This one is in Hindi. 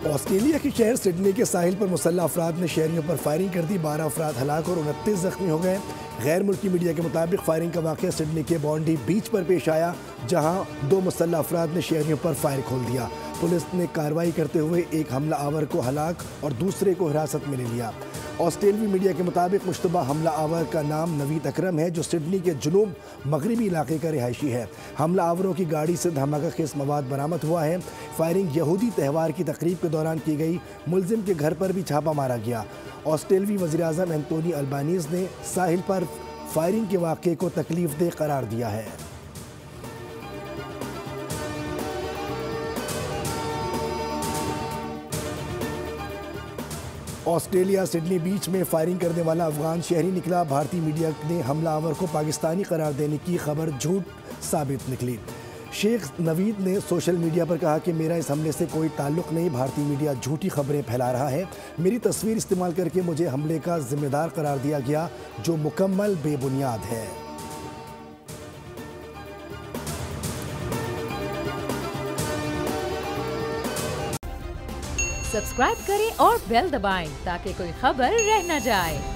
ऑस्ट्रेलिया के शहर सिडनी के साहिल पर मुसल्लह अफराद ने शहरियों पर फायरिंग कर दी। 12 अफराद हलाक और 29 जख्मी हो गए। गैर मुल्की मीडिया के मुताबिक फायरिंग का वाक़या सिडनी के बॉन्डी बीच पर पेश आया, जहां 2 मुसल्लह अफराद ने शहरियों पर फायर खोल दिया। पुलिस ने कार्रवाई करते हुए एक हमला आवर को हलाक और दूसरे को हिरासत में ले लिया। ऑस्ट्रेलवी मीडिया के मुताबिक मुश्तबा हमला आवर का नाम नवीद अकरम है, जो सिडनी के जुनूब मगरबी इलाके का रिहायशी है। हमला आवरों की गाड़ी से धमाका खेज मवाद बरामद हुआ है। फायरिंग यहूदी त्यौहार की तकरीब के दौरान की गई। मुलजिम के घर पर भी छापा मारा गया। ऑस्ट्रेलवी वज़ीर-ए-आज़म एंटोनी अल्बानीज़ ने साहिल पर फायरिंग के वाक़े को तकलीफदेह करार दिया है। ऑस्ट्रेलिया सिडनी बीच में फायरिंग करने वाला अफगान शहरी निकला। भारतीय मीडिया ने हमला आवर को पाकिस्तानी करार देने की खबर झूठ साबित निकली। शेख नवीद ने सोशल मीडिया पर कहा कि मेरा इस हमले से कोई ताल्लुक़ नहीं। भारतीय मीडिया झूठी खबरें फैला रहा है। मेरी तस्वीर इस्तेमाल करके मुझे हमले का जिम्मेदार करार दिया गया, जो मुकम्मल बेबुनियाद है। सब्सक्राइब करें और बेल दबाएं ताकि कोई खबर रह न जाए।